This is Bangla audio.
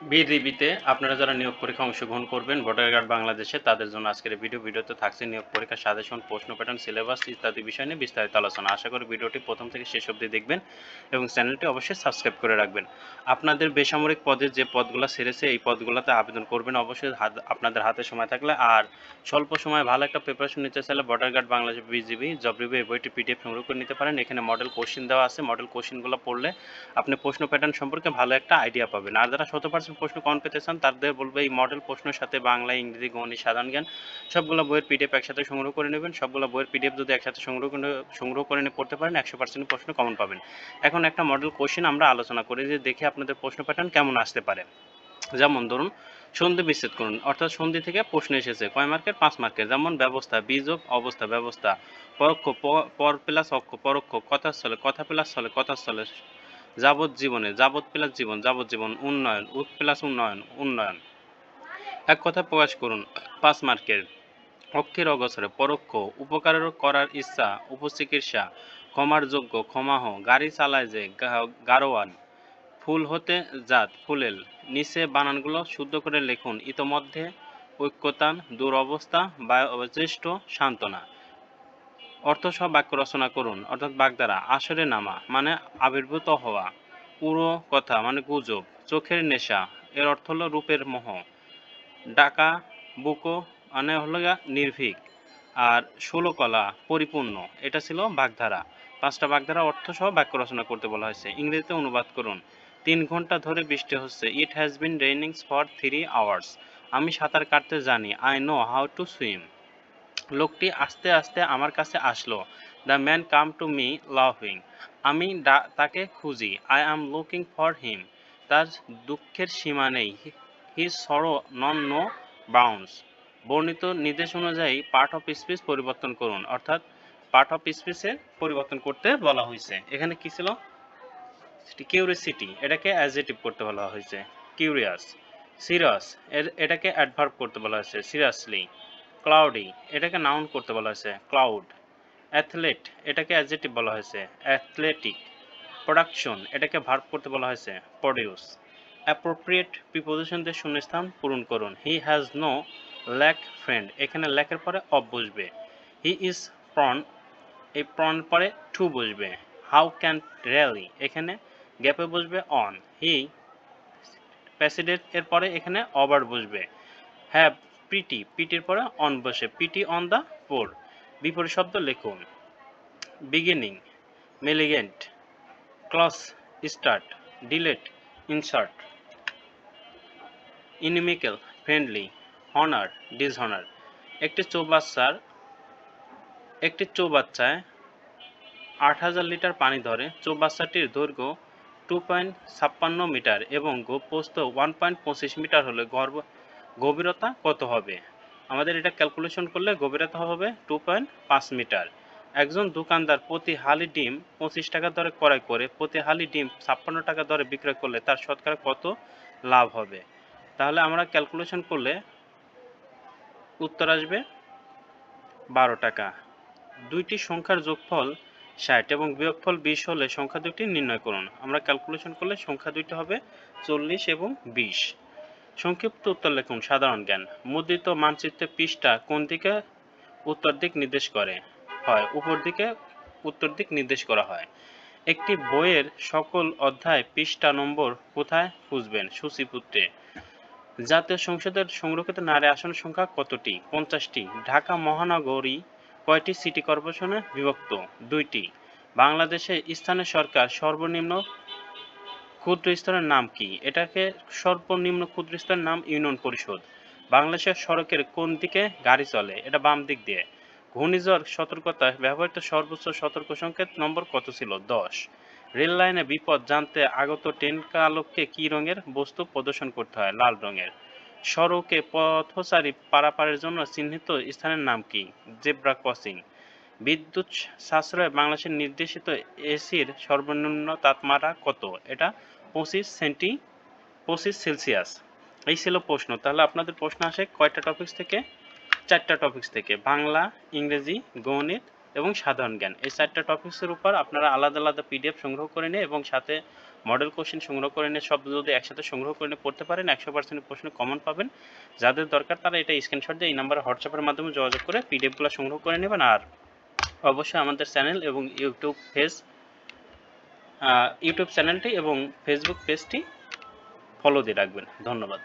বিডিবিতে আপনারা যারা নিয়োগ পরীক্ষায় অংশগ্রহণ করবেন ভোটার কার্ড বাংলাদেশে তাদের জন্য আজকের এই ভিডিওতে থাকছে নিয়োগ পরীক্ষার সাজেশন, প্রশ্ন প্যাটার্ন, সিলেবাস ইত্যাদি বিষয় নিয়ে বিস্তারিত আলোচনা। আশা করি ভিডিওটি প্রথম থেকে শেষ অবধি দেখবেন এবং চ্যানেলটি অবশ্যই সাবস্ক্রাইব করে রাখবেন। আপনাদের বেসামরিক পদে যে পদগুলো ছেড়েছে এই পদগুলোতে আবেদন করবেন অবশ্যই আপনাদের হাতে সময় থাকলে। আর স্বল্প সময়ে ভালো একটা প্রিপারেশন নিতে চাইলে voter card Bangladesh BGB job review এই বইটি পিডিএফ সংগ্রহ করে নিতে পারেন। এখানে মডেল কোশ্চেন দেওয়া আছে, মডেল কোশ্চেনগুলো পড়লে আপনি প্রশ্ন প্যাটার্ন সম্পর্কে ভালো একটা আইডিয়া পাবেন। আর যারা 100% প্রশ্ন কমন পেতে চান তাদের বলবো এই মডেল প্রশ্নের সাথে বাংলা, ইংরেজি, গণিত, সাধারণ জ্ঞান সবগুলো বইয়ের পিডিএফ একসাথে সংগ্রহ করে নেবেন। সবগুলো বইয়ের পিডিএফ যদি একসাথে সংগ্রহ করে নিয়ে পড়তে পারেন 100% প্রশ্ন কমন পাবেন। এখন একটা মডেল কোশ্চেন আমরা আলোচনা করি যে দেখে আপনাদের প্রশ্ন প্যাটার্ন কেমন আসতে পারে। যেমন ধরুন সন্ধি বিচ্ছেদ করুন, অর্থাৎ সন্ধি থেকে প্রশ্ন এসেছে কয় মার্কের? 5 মার্কের। যেমন ব্যবস্থা, বীজক অবস্থা, ব্যবস্থা, পরোক্ষ, পর প্লাস অক্ষ, পরোক্ষ, কথাস্থলে, কথা প্লাস স্থলে, কথাস্থলে, যাবৎ জীবনে, যাবৎ প্লাস জীবন, যাবজ্জীবন, উন্নয়ন, উৎ প্লাস উন্নয়ন, উন্নয়ন। এক কথায় প্রকাশ করুন 5 মার্কের। অক্ষের অগোচরে, পরোক্ষ, উপকারের করার ইচ্ছা, উপচিকিৎসা, ক্ষমার যোগ্য, ক্ষমাহ, গাড়ি চালায় যে, গাড়োয়ান, ফুল হতে জাত, ফুলেল। নিচে বানানগুলো শুদ্ধ করে লিখুন। ইতোমধ্যে, ঐক্যতান, দুরবস্থা, জ্যেষ্ঠ, সান্ত্বনা। অর্থসহ বাক্য রচনা করুন, অর্থাৎ বাগধারা। আসরে নামা মানে আবির্ভূত হওয়া। পুরো কথা মানে গুজব। চোখের নেশা এর অর্থ হলো রূপের মোহ। ডাকা বুকো মানে হলো নির্ভীক। আর ষোলকলা পরিপূর্ণ, এটা ছিল বাগধারা। 5টা বাগধারা অর্থসহ বাক্য রচনা করতে বলা হয়েছে। ইংরেজিতে অনুবাদ করুন। 3 ঘন্টা ধরে বৃষ্টি হচ্ছে। It has been raining for 3 hours. আমি সাঁতার কাটতে জানি। I know how to swim. লোকটি আস্তে আস্তে আমার কাছে আসলো। The man came to me লাফিং। আমি তাকে খুঁজি। I am looking for him. তার দুঃখের সীমা নেই। হিজ সরো নন নো বাউন্ডস। বর্ণিত নির্দেশ অনুযায়ী পার্ট অফ স্পিচ পরিবর্তন করুন, অর্থাৎ পার্ট অফ স্পিচে পরিবর্তন করতে বলা হয়েছে। এখানে কি ছিল? কিউরিসিটি, এটাকে অ্যাডজেক্টিভ করতে বলা হয়েছে, কিউরিয়াস। সিরিয়াস, এটাকে অ্যাডভার্ব করতে বলা হয়েছে, সিরিয়াসলি। ক্লাউডি, এটাকে নাউন করতে বলা হয়েছে, ক্লাউড। অ্যাথলেট, এটাকে অ্যাডজেক্টিভ বলা হয়েছে, অ্যাথলেটিক। প্রোডাকশন, এটাকে ভার্ব করতে বলা হয়েছে, প্রডিউস। অ্যাপ্রোপ্রিয়েট প্রিপোজিশন দিয়ে শূন্যস্থান পূরণ করুন। He has no lack friend, এখানে ল্যাকের পরে অফ বসবে। হি ইজ প্রন, এই প্রন পরে টু বসবে। হাউ ক্যান র্যালি, এখানে গ্যাপে বসবে অন। হি প্যাসিডেট এর পরে এখানে ওভার বসবে। হ্যাভ পিটি, পিটির পরে অন বসে, পিটি অন দ্য পোর। বিপরীত শব্দ লিখুন। Beginning, malignant, close, start, delete, insert. Inimical, friendly, honour, dishonour. একটি চৌবাচ্চায় 8,000 লিটার পানি ধরে। চৌবাচ্চাটির দৈর্ঘ্য 2.56 মিটার এবং প্রস্থ 1.25 মিটার হলে গভীরতা কত হবে? আমাদের এটা ক্যালকুলেশন করলে গভীরতা হবে 2.5 মিটার। একজন দোকানদার প্রতি হালি ডিম 25 টাকা দরে ক্রয় করে প্রতি হালি ডিম 56 টাকা দরে বিক্রয় করলে তার শতকরা কত লাভ হবে? তাহলে আমরা ক্যালকুলেশন করলে উত্তর আসবে 12 টাকা। দুইটি সংখ্যার যোগফল 60 এবং বিয়োগফল 20 হলে সংখ্যা দুটি নির্ণয় করুন। আমরা ক্যালকুলেশন করলে সংখ্যা দুইটি হবে 40 এবং 20। সংক্ষিপ্ত উত্তর লিখুন। সাধারণ জ্ঞান। মুদ্রিত মানচিত্রের পৃষ্ঠা কোন দিকে উত্তর দিক নির্দেশ করে হয়? উপর দিকে উত্তর দিক নির্দেশ করা হয়। একটি বইয়ের সকল অধ্যায় পৃষ্ঠা নম্বর কোথায় খুঁজবেন? সূচিপত্রে। জাতীয় সংসদের সংরক্ষিত নারী আসন সংখ্যা কতটি? 50টি। ঢাকা মহানগরী কয়টি সিটি কর্পোরেশনে বিভক্ত? 2টি। বাংলাদেশের স্থানীয় সরকার সর্বনিম্ন ক্ষুদ্র স্তরের নাম কি? এটাকে সর্বনিম্ন ক্ষুদ্র স্তরের নাম ইউনিয়ন পরিষদ। বাংলাদেশের সড়কের কোন দিকে গাড়ি চলে? এটা বাম দিক দিয়ে। ঘূর্ণিঝড় সতর্কতায় ব্যবহৃত সর্বোচ্চ সতর্ক সংকেত নম্বর কত ছিল? 10। রেল লাইনে বিপদ জানতে আগত ট্রেন চালককে কি রঙের বস্তু প্রদর্শন করতে হয়? লাল রঙের। সড়কে পথচারী পারাপারের জন্য চিহ্নিত স্থানের নাম কি? Zebra crossing. বিদ্যুৎ সাশ্রয়ে বাংলাদেশের নির্দেশিত এসির সর্বনিম্ন তাপমাত্রা কত? এটা 25 সেলসিয়াস। এই ছিল প্রশ্ন। তাহলে আপনাদের প্রশ্ন আসে কয়টা টপিকস থেকে? 4টা টপিকস থেকে, বাংলা, ইংরেজি, গণিত এবং সাধারণ জ্ঞান। এই 4টা টপিকসের উপর আপনারা আলাদা আলাদা পিডিএফ সংগ্রহ করে নিয়ে এবং সাথে মডেল কোশ্চেন সংগ্রহ করে নিয়ে সব যদি একসাথে সংগ্রহ করে নিয়ে পড়তে পারেন 100% প্রশ্ন কমন পাবেন। যাদের দরকার তারা এটা স্ক্রিনশট দিয়ে এই নাম্বারে হোয়াটসঅ্যাপের মাধ্যমে যোগাযোগ করে পিডিএফগুলো সংগ্রহ করে নেবেন। আর অবশ্যই আমাদের চ্যানেল এবং ইউটিউব চ্যানেলটি এবং ফেসবুক পেজটি ফলো দিয়ে রাখবেন। ধন্যবাদ।